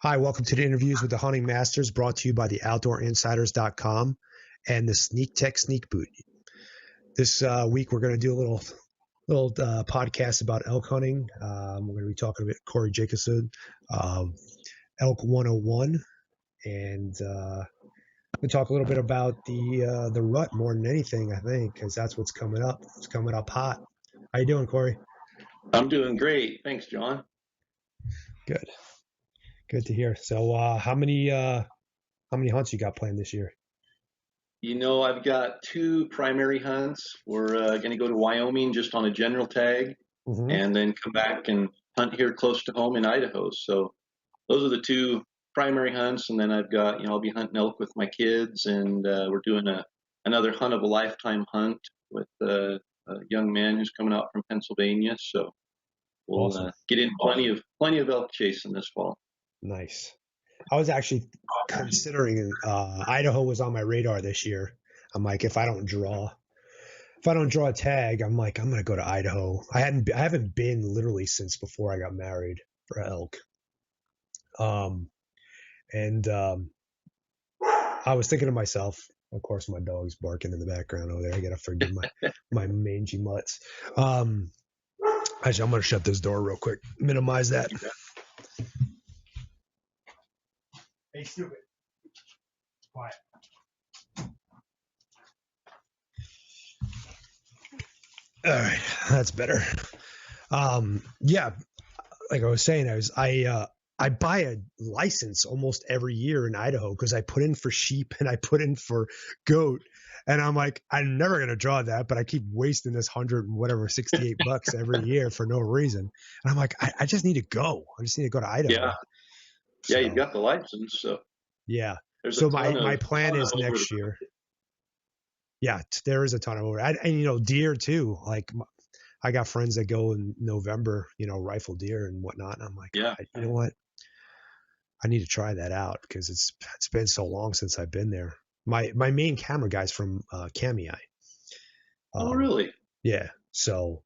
Hi, welcome to the interviews with the hunting masters brought to you by the outdoorinsiders.com and the Sneak Tech Sneak Boot. This week, we're going to do a little podcast about elk hunting. We're going to be talking about Corey Jacobsen, Elk 101, and we'll talk a little bit about the rut more than anything, I think, because that's what's coming up. It's coming up hot. How you doing, Corey? I'm doing great. Thanks, John. Good. Good to hear. So, how many hunts you got planned this year? I've got two primary hunts. We're going to go to Wyoming just on a general tag Mm-hmm. and then come back and hunt here close to home in Idaho. So those are the two primary hunts. And then I've got, I'll be hunting elk with my kids, and we're doing another hunt of a lifetime hunt with a young man who's coming out from Pennsylvania. So we'll Awesome. get in plenty of elk chasing this fall. Nice. I was actually considering Idaho was on my radar this year. I'm like, if I don't draw a tag, I'm like, I'm gonna go to Idaho. I haven't been literally since before I got married for elk. And I was thinking to myself, of course, my dog's barking in the background over there. I gotta forgive my mangy mutts. Actually, I'm gonna shut this door real quick. Minimize that. Hey, stupid. Quiet. All right, that's better. Yeah, like I was saying, I buy a license almost every year in Idaho because I put in for sheep and I put in for goat, and I'm like, I'm never gonna draw that, but I keep wasting this $168 every year for no reason. And I'm like, I just need to go. I just need to go to Idaho. Yeah. So, Yeah, you've got the license, so yeah. there's So a ton my of plan is next year. Yeah, there is a ton of over, and deer too. Like I got friends that go in November, rifle deer and whatnot. And I'm like, Yeah. you know what? I need to try that out because it's been so long since I've been there. My main camera guy's from Kamei. Oh, really? Yeah. So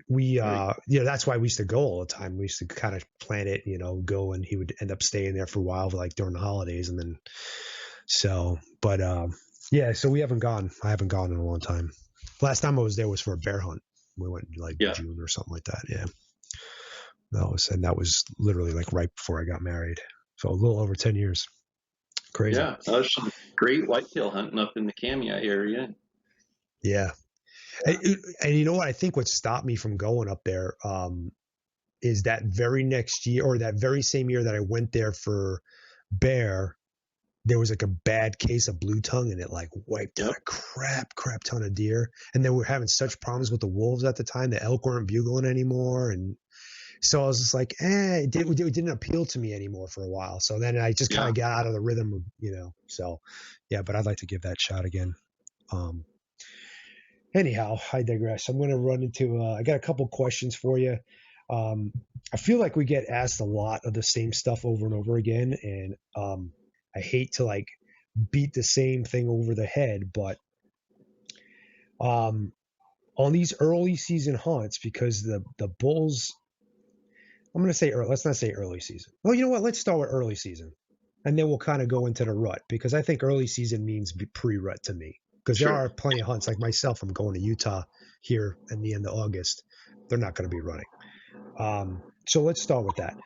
we that's why we used to go all the time. We used to kind of plan it, go, and he would end up staying there for a while, like during the holidays, and then but yeah, so we haven't gone. I haven't gone in a long time. Last time I was there was for a bear hunt. We went in like June or something like that. Yeah. That was literally like right before I got married. So a little over 10 years. Crazy. Yeah, there's some great whitetail hunting up in the Kamei area. Yeah. And you know what? I think what stopped me from going up there is that very next year, or that very same year that I went there for bear, there was like a bad case of blue tongue, and it like wiped out a crap ton of deer. And then we were having such problems with the wolves at the time. The elk weren't bugling anymore, and so I was just like, it didn't appeal to me anymore for a while. So then I just kind of got out of the rhythm of, so yeah, but I'd like to give that shot again. Anyhow, I digress. I'm going to run into, I got a couple questions for you. I feel like we get asked a lot of the same stuff over and over again. And I hate to like beat the same thing over the head, but on these early season hunts, because the bulls, I'm going to say early. Let's not say early season. Well, you know what? Let's start with early season, and then we'll kind of go into the rut, because I think early season means pre-rut to me. Because there are plenty of hunts, like myself. I'm going to Utah here in the end of August. They're not going to be running. So let's start with that.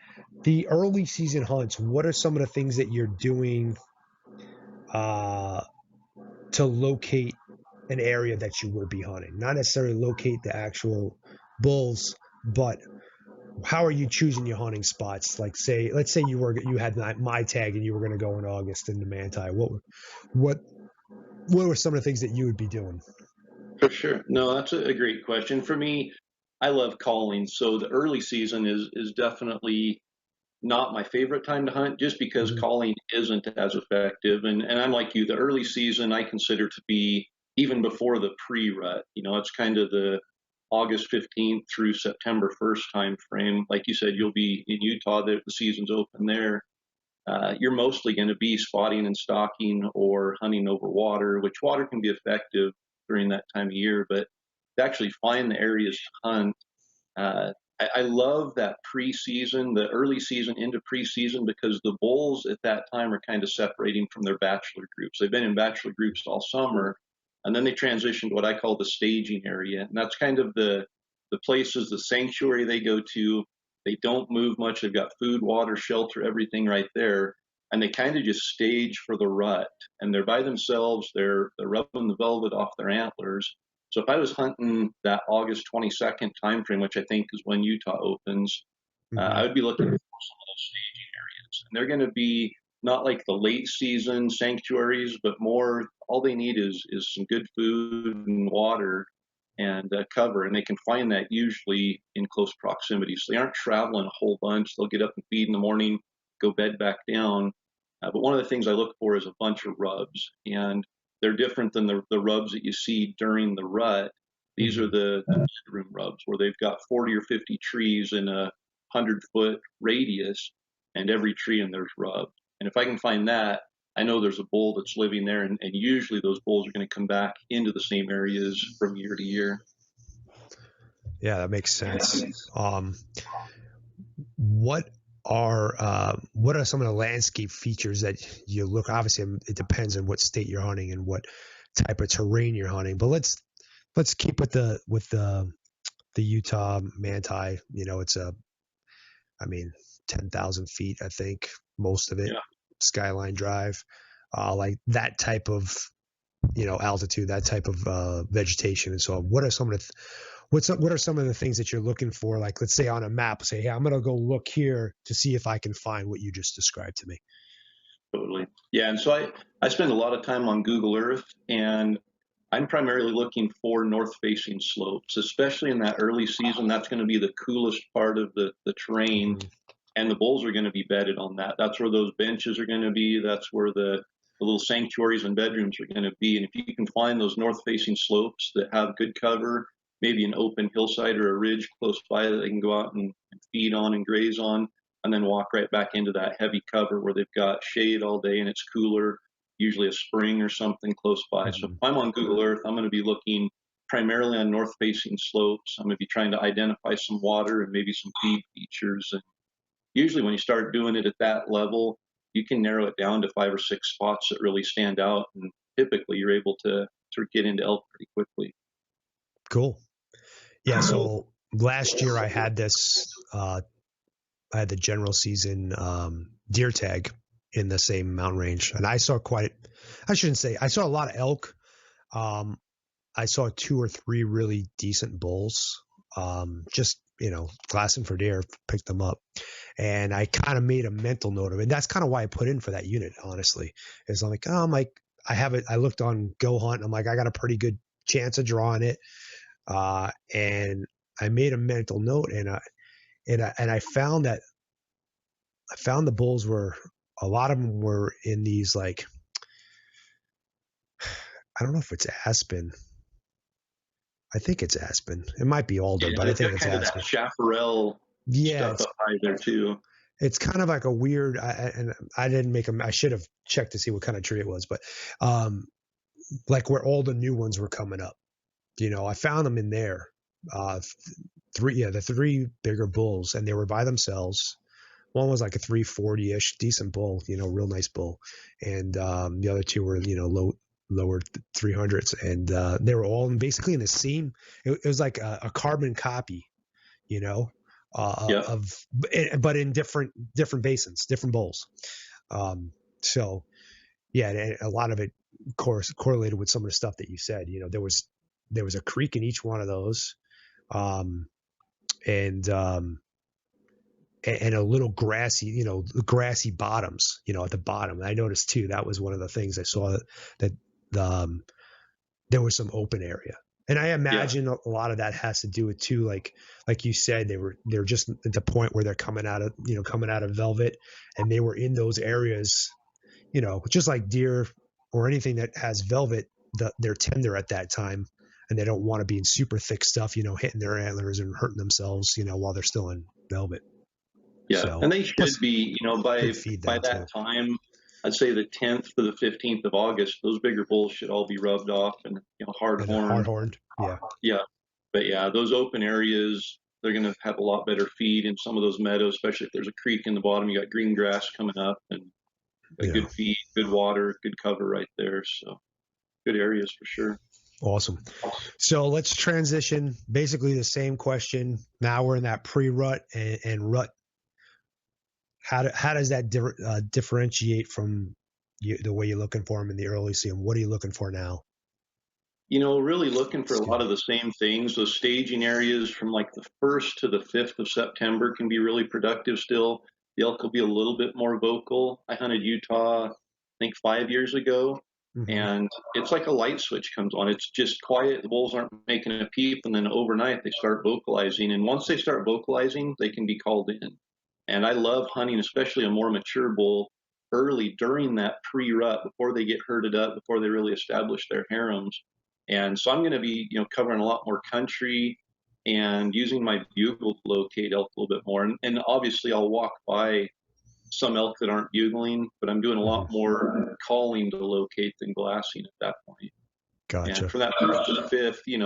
The early season hunts. What are some of the things that you're doing to locate an area that you will be hunting? Not necessarily locate the actual bulls, but how are you choosing your hunting spots? Like, let's say you had my tag and you were going to go in August into Manti. What were some of the things that you would be doing? For sure. No, that's a great question. For me, I love calling. So the early season is definitely not my favorite time to hunt, just because calling isn't as effective. And I'm like you, the early season I consider to be even before the pre-rut. It's kind of the August 15th through September 1st time frame. Like you said, you'll be in Utah, the season's open there. You're mostly going to be spotting and stalking or hunting over water, which water can be effective during that time of year. But to actually find the areas to hunt, I love that preseason, the early season into preseason, because the bulls at that time are kind of separating from their bachelor groups. They've been in bachelor groups all summer, and then they transition to what I call the staging area, and that's kind of the places, the sanctuary they go to. They don't move much. They've got food, water, shelter, everything right there, and they kind of just stage for the rut. And they're by themselves. They're rubbing the velvet off their antlers. So if I was hunting that August 22nd timeframe, which I think is when Utah opens, I would be looking for some of those staging areas. And they're going to be not like the late season sanctuaries, but more all they need is some good food and water and cover. And they can find that usually in close proximity. So they aren't traveling a whole bunch. They'll get up and feed in the morning, go bed back down. But one of the things I look for is a bunch of rubs. And they're different than the rubs that you see during the rut. These are the bedroom rubs where they've got 40 or 50 trees in a 100-foot radius, and every tree in there's rubbed. And if I can find that, I know there's a bull that's living there, and usually those bulls are going to come back into the same areas from year to year. Yeah, that makes sense. What are some of the landscape features that you look? Obviously, it depends on what state you're hunting and what type of terrain you're hunting. But let's keep with the Utah Manti. It's 10,000 feet, I think, most of it. Yeah. Skyline Drive, like that type of altitude, that type of vegetation, and so on. What are some of the things that you're looking for? Like, let's say on a map, say, hey, I'm going to go look here to see if I can find what you just described to me. Totally. Yeah. And so I spend a lot of time on Google Earth, and I'm primarily looking for north-facing slopes, especially in that early season. That's going to be the coolest part of the terrain, and the bulls are going to be bedded on that. That's where those benches are going to be. That's where the little sanctuaries and bedrooms are going to be. And if you can find those north-facing slopes that have good cover, maybe an open hillside or a ridge close by that they can go out and feed on and graze on, and then walk right back into that heavy cover where they've got shade all day and it's cooler, usually a spring or something close by. So if I'm on Google Earth, I'm going to be looking primarily on north-facing slopes. I'm going to be trying to identify some water and maybe some feed features. And usually when you start doing it at that level, you can narrow it down to 5 or 6 spots that really stand out. And typically you're able to sort of get into elk pretty quickly. Cool. Yeah. So last year I had I had the general season deer tag in the same mountain range, and I saw I saw a lot of elk. I saw 2 or 3 really decent bulls. Just, glassing for deer, picked them up. And I kind of made a mental note of it. And that's kind of why I put in for that unit, honestly. Is I'm like, I have it. I looked on Go Hunt. And I'm like, I got a pretty good chance of drawing it. And I made a mental note, and I found the bulls a lot of them were in these, like, I don't know if it's aspen. I think it's aspen. It might be alder, but I think it's aspen. That chaparral stuff up high there too. It's kind of like a weird, and I didn't make them. I should have checked to see what kind of tree it was, but like where all the new ones were coming up. I found them in there. The 3 bigger bulls, and they were by themselves. One was like a 340-ish, decent bull, real nice bull, and the other 2 were lower 300s, and they were all basically in the same. It was like a carbon copy, but in different basins, different bowls. So yeah, a lot of it correlated with some of the stuff that you said. There was a creek in each one of those, and a little grassy bottoms, at the bottom. And I noticed too, that was one of the things I saw, that there was some open area. And I imagine a lot of that has to do with too, like you said, they're just at the point where they're coming out of velvet, and they were in those areas, just like deer or anything that has velvet, they're tender at that time, and they don't want to be in super thick stuff, hitting their antlers and hurting themselves, while they're still in velvet. Yeah. So, and they should be, by that time, I'd say the 10th to the 15th of August, those bigger bulls should all be rubbed off and hard horned. Yeah. Yeah. But yeah, those open areas, they're going to have a lot better feed in some of those meadows, especially if there's a creek in the bottom. You got green grass coming up and a good feed, good water, good cover right there. So good areas for sure. Awesome. So let's transition. Basically the same question. Now we're in that pre-rut and rut. How does that differentiate from the way you're looking for them in the early season? What are you looking for now? Really looking for a lot of the same things. Those staging areas from like the 1st to the 5th of September can be really productive still. The elk will be a little bit more vocal. I hunted Utah, I think 5 years ago, and it's like a light switch comes on. It's just quiet. The bulls aren't making a peep, and then overnight they start vocalizing. And once they start vocalizing, they can be called in. And I love hunting, especially a more mature bull, early during that pre-rut, before they get herded up, before they really establish their harems. And so I'm going to be, covering a lot more country and using my bugle to locate elk a little bit more. And obviously I'll walk by some elk that aren't bugling, but I'm doing a lot more calling to locate than glassing at that point. Gotcha. And from that 1st to the 5th, you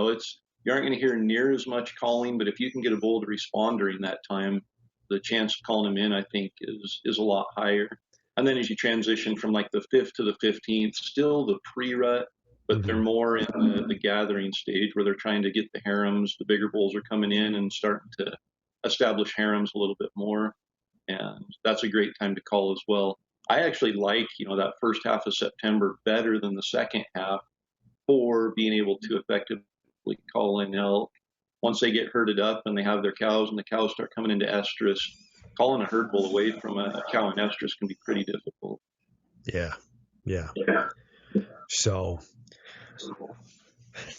aren't going to hear near as much calling, but if you can get a bull to respond during that time, the chance of calling him in, I think, is a lot higher. And then as you transition from like the 5th to the 15th, still the pre-rut, but they're more in the gathering stage where they're trying to get the harems. The bigger bulls are coming in and starting to establish harems a little bit more. And that's a great time to call as well. I actually like, that first half of September better than the second half for being able to effectively call in elk. Once they get herded up and they have their cows and the cows start coming into estrus, calling a herd bull away from a cow in estrus can be pretty difficult. Yeah. So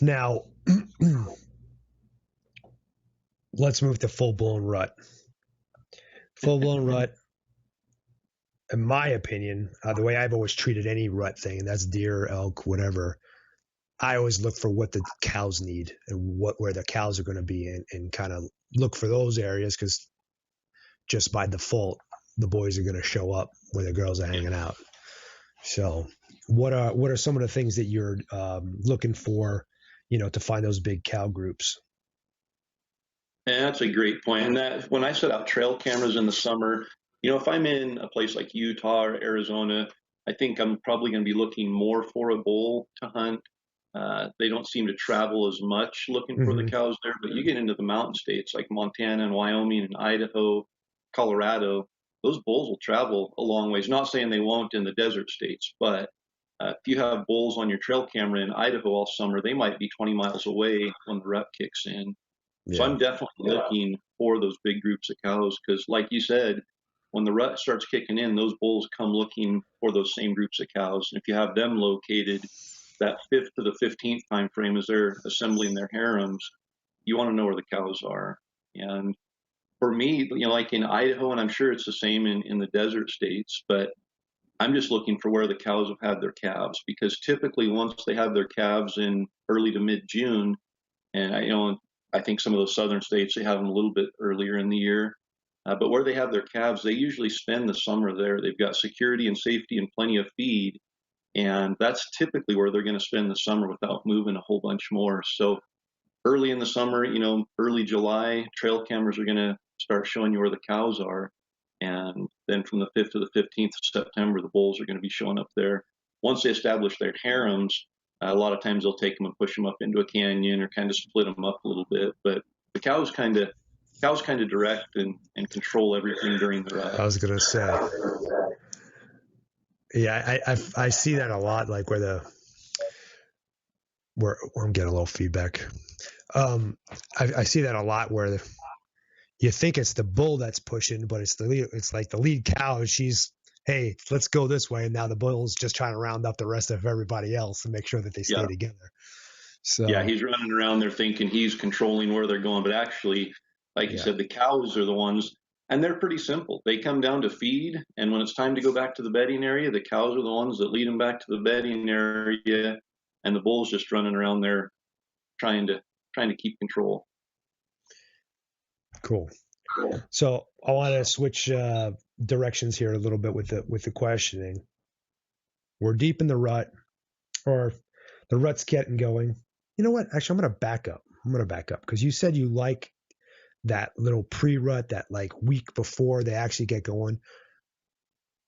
now let's move to full-blown rut. Full-blown rut, in my opinion, the way I've always treated any rut thing, and that's deer, elk, whatever, I always look for what the cows need and where the cows are going to be and kind of look for those areas, because just by default, the boys are going to show up where the girls are hanging out. So what are some of the things that you're looking for, to find those big cow groups? And that's a great point. And that when I set out trail cameras in the summer, if I'm in a place like Utah or Arizona, I think I'm probably going to be looking more for a bull to hunt. They don't seem to travel as much looking for the cows there, but you get into the mountain states like Montana and Wyoming and Idaho, Colorado, those bulls will travel a long ways. Not saying they won't in the desert states, but if you have bulls on your trail camera in Idaho all summer, they might be 20 miles away when the rut kicks in. Yeah. So I'm definitely looking for those big groups of cows because, like you said, when the rut starts kicking in, those bulls come looking for those same groups of cows. And if you have them located that 5th to the 15th time frame as they're assembling their harems, you want to know where the cows are. And for me, like in Idaho, and I'm sure it's the same in the desert states, but I'm just looking for where the cows have had their calves, because typically once they have their calves in early to mid-June, and I think some of those southern states, they have them a little bit earlier in the year, but where they have their calves, they usually spend the summer there. They've got security and safety and plenty of feed, and that's typically where they're going to spend the summer without moving a whole bunch more. So early in the summer, early July, trail cameras are going to start showing you where the cows are. And then from the 5th to the 15th of September, the bulls are going to be showing up there. Once they establish their harems, a lot of times they'll take them and push them up into a canyon or kind of split them up a little bit. But the cows kind of direct and control everything during the rut. I was going to say. Yeah, I see that a lot, like where I'm getting a little feedback. I see that a lot where you think it's the bull that's pushing, but it's like the lead cow. She's, hey, let's go this way. And now the bull's just trying to round up the rest of everybody else and make sure that they stay together. So yeah, he's running around there thinking he's controlling where they're going. But actually, like you said, the cows are the ones, and they're pretty simple. They come down to feed. And when it's time to go back to the bedding area, the cows are the ones that lead them back to the bedding area. And the bull's just running around there trying to keep control. Cool. So I want to switch directions here a little bit with the questioning. We're deep in the rut, or the rut's getting going. You know what? Actually, I'm going to back up because you said you like that little pre-rut, that like week before they actually get going.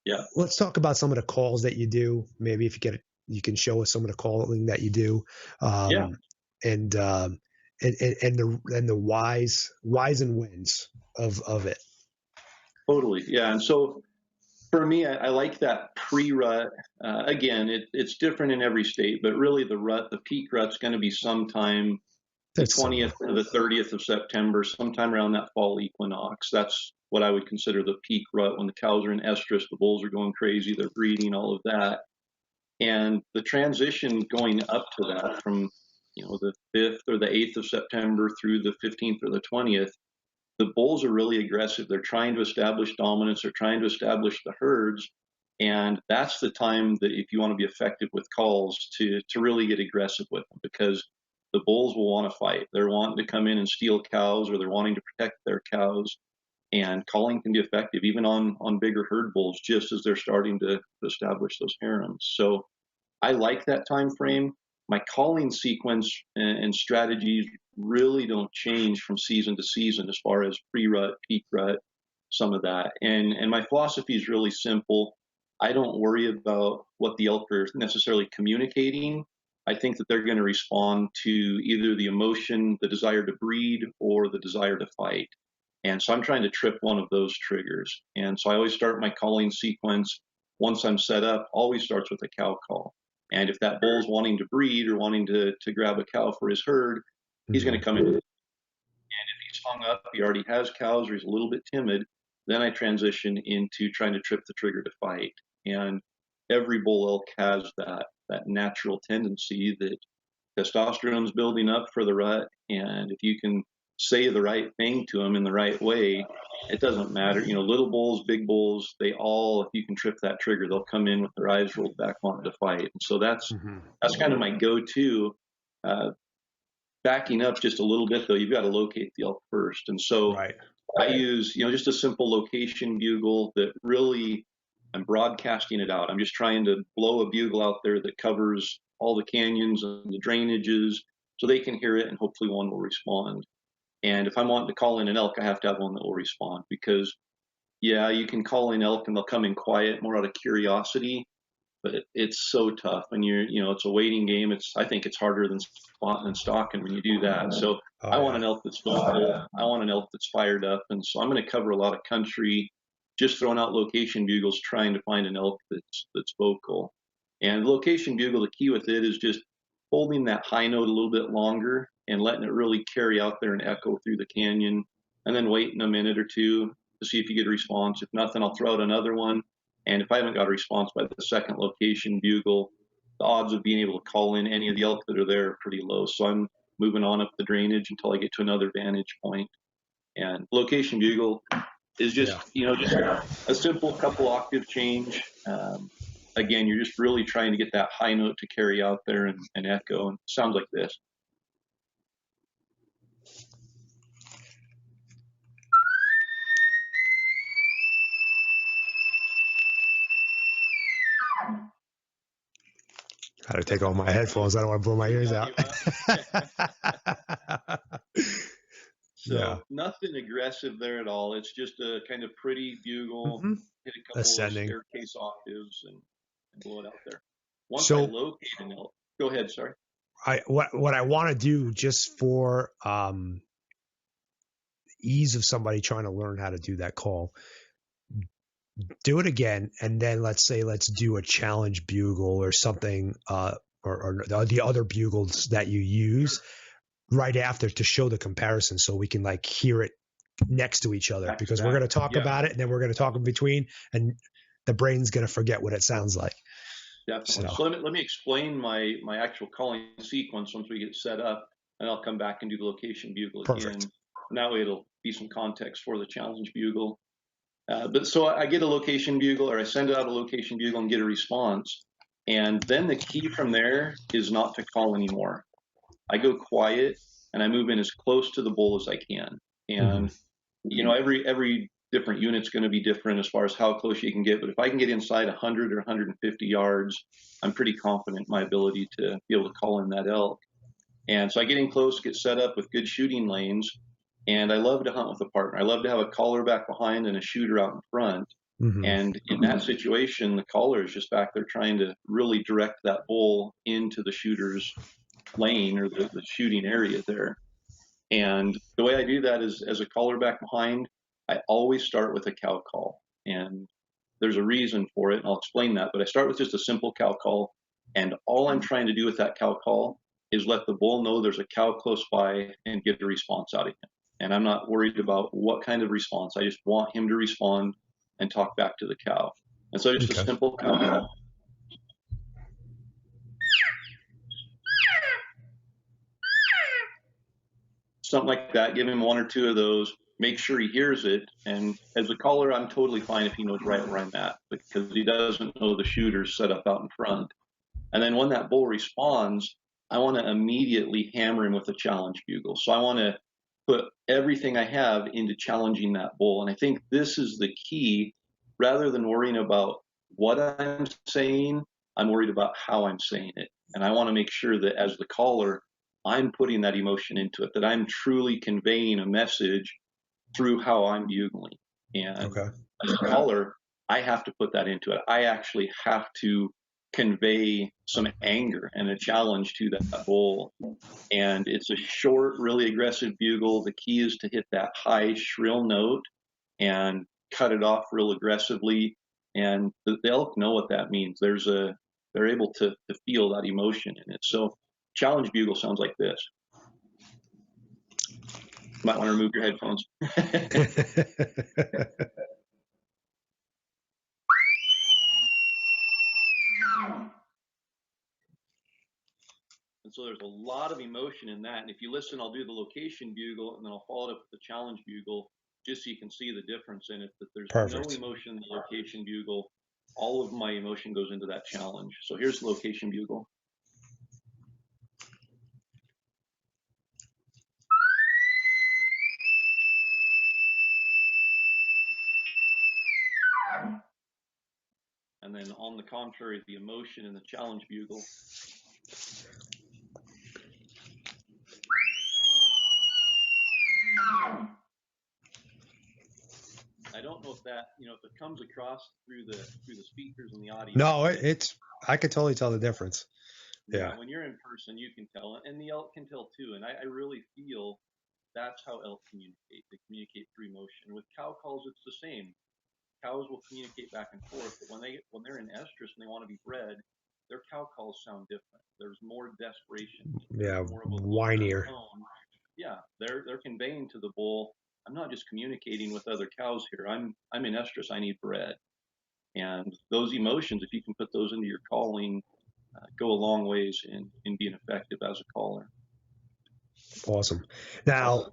Yeah. Let's talk about some of the calls that you do. Maybe if you can show us some of the calling that you do, Yeah. and the whys and whens of it. Totally. Yeah. And so for me, I like that pre-rut. Again, it's different in every state, but really the peak rut's going to be sometime the That's similar. 20th or the 30th of September, sometime around that fall equinox. That's what I would consider the peak rut, when the cows are in estrus, the bulls are going crazy, they're breeding, all of that. And the transition going up to that, from the 5th or the 8th of September through the 15th or the 20th, the bulls are really aggressive. They're trying to establish dominance. They're trying to establish the herds. And that's the time that, if you want to be effective with calls, to really get aggressive with them, because the bulls will want to fight. They're wanting to come in and steal cows, or they're wanting to protect their cows. And calling can be effective even on bigger herd bulls, just as they're starting to establish those harems. So I like that time frame. My calling sequence and strategies really don't change from season to season, as far as pre-rut, peak rut, some of that. And my philosophy is really simple. I don't worry about what the elk are necessarily communicating. I think that they're going to respond to either the emotion, the desire to breed, or the desire to fight. And so I'm trying to trip one of those triggers. And so I always start my calling sequence, once I'm set up, always starts with a cow call. And if that bull's wanting to breed or wanting to grab a cow for his herd, he's going to come in. And if he's hung up, he already has cows, or he's a little bit timid, then I transition into trying to trip the trigger to fight. And every bull elk has that natural tendency that testosterone's building up for the rut. And if you can say the right thing to them in the right way, it doesn't matter. Little bulls, big bulls, they all, if you can trip that trigger, they'll come in with their eyes rolled back, wanting to fight. And so that's kind of my go-to. Backing up just a little bit, though, you've got to locate the elk first. And so I use, just a simple location bugle that really, I'm broadcasting it out. I'm just trying to blow a bugle out there that covers all the canyons and the drainages, so they can hear it, and hopefully one will respond. And if I'm wanting to call in an elk, I have to have one that will respond, because, yeah, you can call in elk and they'll come in quiet, more out of curiosity, but it's so tough. And it's a waiting game. I think it's harder than spotting and stalking when you do that. So I want an elk that's vocal. I want an elk that's fired up. And so I'm going to cover a lot of country, just throwing out location bugles, trying to find an elk that's vocal. And location bugle, the key with it is just holding that high note a little bit longer and letting it really carry out there and echo through the canyon, and then waiting a minute or two to see if you get a response. If nothing, I'll throw out another one. And if I haven't got a response by the second location bugle, the odds of being able to call in any of the elk that are there are pretty low. So I'm moving on up the drainage until I get to another vantage point. And location bugle is just a simple couple octave change. Again, you're just really trying to get that high note to carry out there and echo, and it sounds like this. I had to take off my headphones. I don't want to blow my ears out. So nothing aggressive there at all. It's just a kind of pretty bugle, hit a couple of staircase octaves and blow it out there. Once I locate an elk, go ahead, sorry. What I want to do, just for ease of somebody trying to learn how to do that call, do it again, and then let's do a challenge bugle or something, or the other bugles that you use right after, to show the comparison, so we can like hear it next to each other, because we're going to talk about it, and then we're going to talk in between, and the brain's going to forget what it sounds like. Definitely. So let me explain my actual calling sequence once we get set up, and I'll come back and do the location bugle again. And that way it'll be some context for the challenge bugle. But so I get a location bugle, or I send out a location bugle and get a response. And then the key from there is not to call anymore. I go quiet and I move in as close to the bull as I can. And, every different unit's going to be different as far as how close you can get. But if I can get inside 100 or 150 yards, I'm pretty confident in my ability to be able to call in that elk. And so I get in close, get set up with good shooting lanes. And I love to hunt with a partner. I love to have a caller back behind and a shooter out in front. Mm-hmm. And in that situation, the caller is just back there trying to really direct that bull into the shooter's lane or the shooting area there. And the way I do that is, as a caller back behind, I always start with a cow call. And there's a reason for it, and I'll explain that. But I start with just a simple cow call. And all I'm trying to do with that cow call is let the bull know there's a cow close by and get a response out of him. And I'm not worried about what kind of response. I just want him to respond and talk back to the cow. And so just a Okay. simple cow call. Something like that. Give him one or two of those. Make sure he hears it. And as a caller, I'm totally fine if he knows right where I'm at, because he doesn't know the shooter's set up out in front. And then when that bull responds, I want to immediately hammer him with a challenge bugle. So I want to put everything I have into challenging that bull. And I think this is the key. Rather than worrying about what I'm saying, I'm worried about how I'm saying it. And I want to make sure that as the caller, I'm putting that emotion into it, that I'm truly conveying a message through how I'm bugling. And Okay. as a caller, I have to put that into it. I actually have to convey some anger and a challenge to that bull. And it's a short, really aggressive bugle. The key is to hit that high, shrill note and cut it off real aggressively. And the elk know what that means. They're able to feel that emotion in it. So challenge bugle sounds like this. Might want to remove your headphones. And so there's a lot of emotion in that. And if you listen, I'll do the location bugle and then I'll follow it up with the challenge bugle, just so you can see the difference in it, that there's Perfect. no emotion in the location bugle. All of my emotion goes into that challenge. So here's the location bugle. And then on the contrary, the emotion in the challenge bugle. I don't know if that, if it comes across through the speakers in the audio. No, I could totally tell the difference. Yeah. When you're in person, you can tell, and the elk can tell too. And I really feel that's how elk communicate. They communicate through emotion. With cow calls, it's the same. Cows will communicate back and forth, but when they're in estrus and they want to be bred, their cow calls sound different. There's more desperation. Yeah. More of a Whinier. tone. Yeah, they're conveying to the bull, I'm not just communicating with other cows here. I'm in estrus. I need bred. And those emotions, if you can put those into your calling, go a long ways in being effective as a caller. Awesome. Now,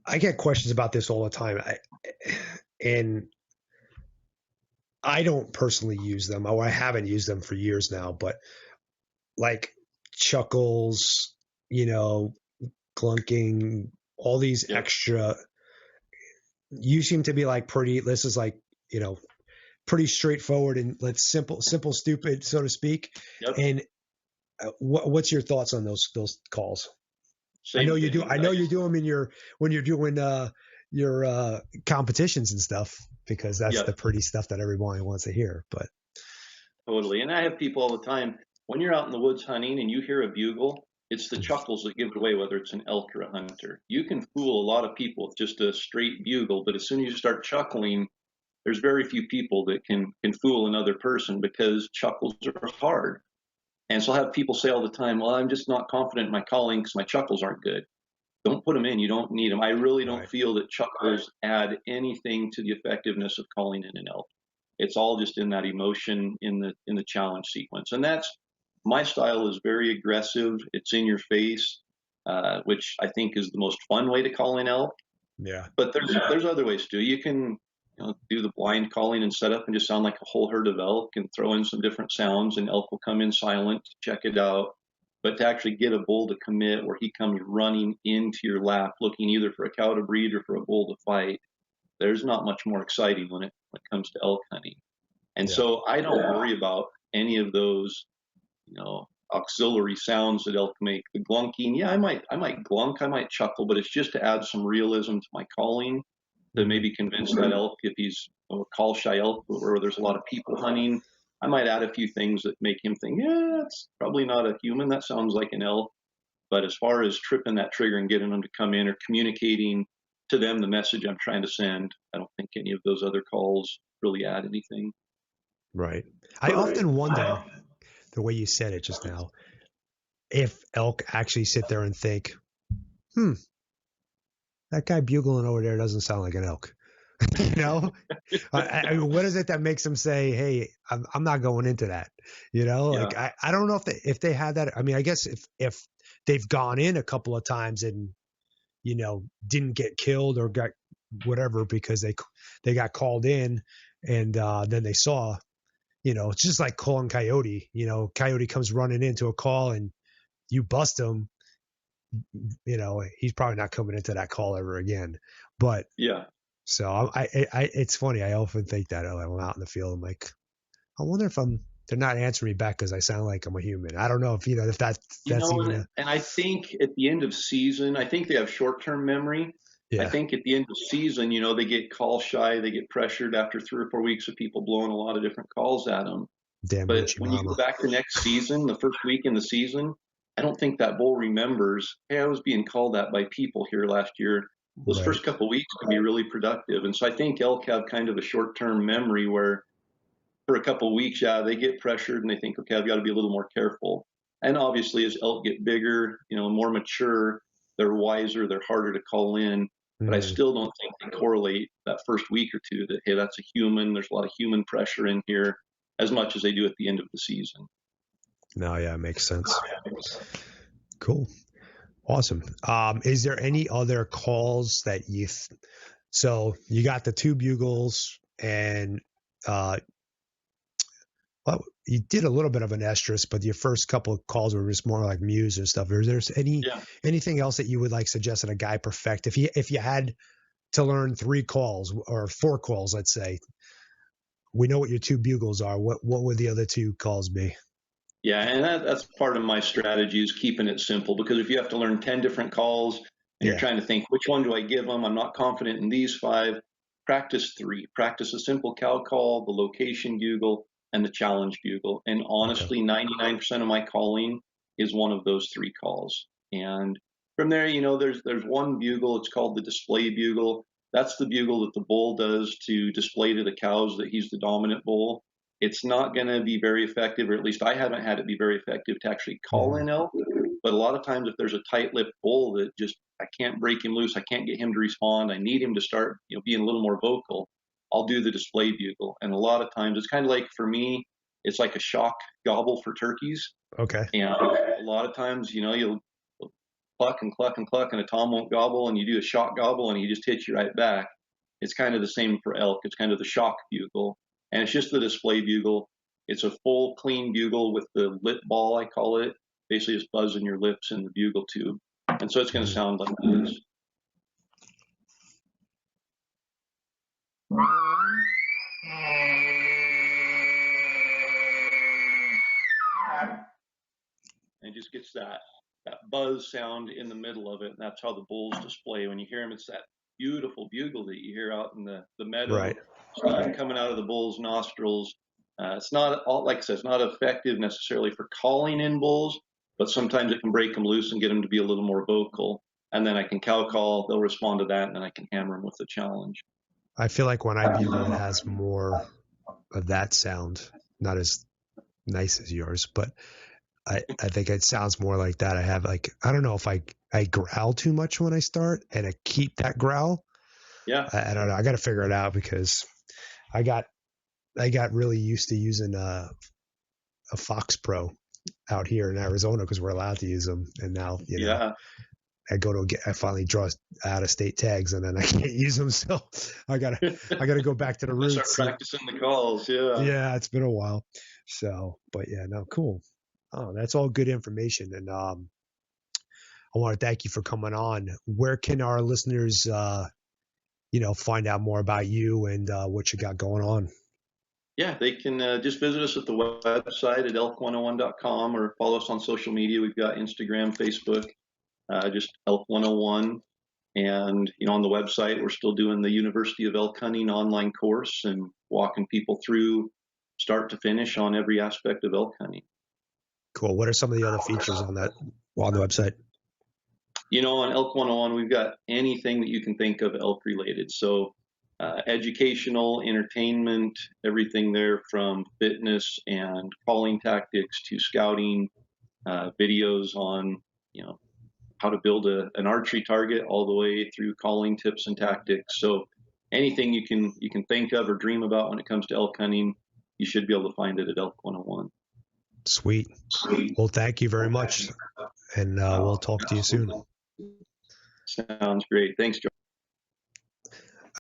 I get questions about this all the time, and I don't personally use them, or I haven't used them for years now. But like chuckles, clunking, all these extra. You seem to be like pretty. This is like pretty straightforward and let's simple, stupid, so to speak. Yep. And what's your thoughts on those calls? Same I know thing. you do. I know you do them when you're doing your competitions and stuff, because that's the pretty stuff that everybody wants to hear. But totally. And I have people all the time, when you're out in the woods hunting and you hear a bugle, it's the chuckles that give it away, whether it's an elk or a hunter. You can fool a lot of people with just a straight bugle, but as soon as you start chuckling, there's very few people that can fool another person, because chuckles are hard. And so I'll have people say all the time, well, I'm just not confident in my calling because my chuckles aren't good. Don't put them in. You don't need them. I really don't feel that chuckles add anything to the effectiveness of calling in an elk. It's all just in that emotion in the challenge sequence. And that's, my style is very aggressive. It's in your face, which I think is the most fun way to call in elk. Yeah. But there's other ways too. You can do the blind calling and set up and just sound like a whole herd of elk and throw in some different sounds, and elk will come in silent, check it out. But to actually get a bull to commit where he comes running into your lap looking either for a cow to breed or for a bull to fight, there's not much more exciting when it comes to elk hunting. And so I don't worry about any of those, auxiliary sounds that elk make. The glunking, yeah, I might glunk, I might chuckle, but it's just to add some realism to my calling, to maybe convince that elk, if he's a call shy elk where there's a lot of people hunting, I might add a few things that make him think, yeah, it's probably not a human, that sounds like an elk. But as far as tripping that trigger and getting them to come in or communicating to them the message I'm trying to send, I don't think any of those other calls really add anything. Right. I often wonder, the way you said it just now, if elk actually sit there and think, that guy bugling over there doesn't sound like an elk. You know, what is it that makes them say, "Hey, I'm not going into that"? You know, Yeah. like I don't know if they had that. I mean, I guess if they've gone in a couple of times and didn't get killed or got whatever because they got called in and then they saw, it's just like calling coyote. Coyote comes running into a call and you bust him. He's probably not coming into that call ever again. But yeah. So it's funny. I often think that I'm out in the field. I'm like, I wonder if they're not answering me back because I sound like I'm a human. I don't know if that's even and I think at the end of season, I think they have short-term memory. Yeah. I think at the end of season, they get call shy, they get pressured after 3 or 4 weeks of people blowing a lot of different calls at them. Damn but when you go back to next season, the first week in the season, I don't think that bull remembers, hey, I was being called at by people here last year. Those first couple of weeks can be really productive. And so I think elk have kind of a short-term memory where for a couple of weeks, they get pressured and they think, okay, I've got to be a little more careful. And obviously as elk get bigger, more mature, they're wiser, they're harder to call in. But I still don't think they correlate that first week or two that, hey, that's a human. There's a lot of human pressure in here as much as they do at the end of the season. No, yeah, it makes sense. Cool. Awesome. Is there any other calls that so you got the 2 bugles and you did a little bit of an estrus, but your first couple of calls were just more like mews and stuff. Is there anything else that you would suggest that a guy perfect if you had to learn 3 calls or 4 calls, let's say? We know what your 2 bugles are. What would the other 2 calls be? Yeah, and that's part of my strategy is keeping it simple, because if you have to learn 10 different calls and you're trying to think, which one do I give them? I'm not confident in these 5. Practice 3. Practice a simple cow call, the location bugle, and the challenge bugle. And honestly, 99% of my calling is one of those 3 calls. And from there, there's one bugle. It's called the display bugle. That's the bugle that the bull does to display to the cows that he's the dominant bull. It's not going to be very effective, or at least I haven't had it be very effective to actually call in elk. But a lot of times if there's a tight-lipped bull that just, I can't break him loose, I can't get him to respond, I need him to start being a little more vocal, I'll do the display bugle. And a lot of times it's kind of like, for me, it's like a shock gobble for turkeys. Okay. And a lot of times, you'll cluck and cluck and cluck and a tom won't gobble, and you do a shock gobble and he just hits you right back. It's kind of the same for elk. It's kind of the shock bugle. And it's just the display bugle. It's a full, clean bugle with the lip ball, I call it. Basically just buzzing your lips in the bugle tube. And so it's going to sound like this. And it just gets that buzz sound in the middle of it. And that's how the bulls display. When you hear them, it's that beautiful bugle that you hear out in the meadow. Right. Steam coming out of the bull's nostrils. It's not, like I said, it's not effective necessarily for calling in bulls, but sometimes it can break them loose and get them to be a little more vocal. And then I can cow call, they'll respond to that, and then I can hammer them with the challenge. I feel like when I bugle, it has more of that sound, not as nice as yours, but I think it sounds more like that. I have I don't know if I growl too much when I start and I keep that growl. Yeah. I don't know. I got to figure it out because I got really used to using a Fox Pro out here in Arizona because we're allowed to use them. And now, I finally draw out of state tags and then I can't use them. So I gotta go back to the roots. Start practicing the calls. Yeah. Yeah. It's been a while. So, but yeah, no, cool. Oh, that's all good information. And, I want to thank you for coming on. Where can our listeners, find out more about you and what you got going on? Yeah, they can just visit us at the website at elk101.com or follow us on social media. We've got Instagram, Facebook, just elk101. And, on the website, we're still doing the University of Elk Hunting online course and walking people through start to finish on every aspect of elk hunting. Cool. What are some of the other features on the website? On Elk 101, we've got anything that you can think of elk related. So educational, entertainment, everything there from fitness and calling tactics to scouting, videos on, how to build an archery target all the way through calling tips and tactics. So anything you can think of or dream about when it comes to elk hunting, you should be able to find it at Elk 101. Sweet. Well, thank you very much, and we'll talk to you soon. Sounds great. Thanks, Joe.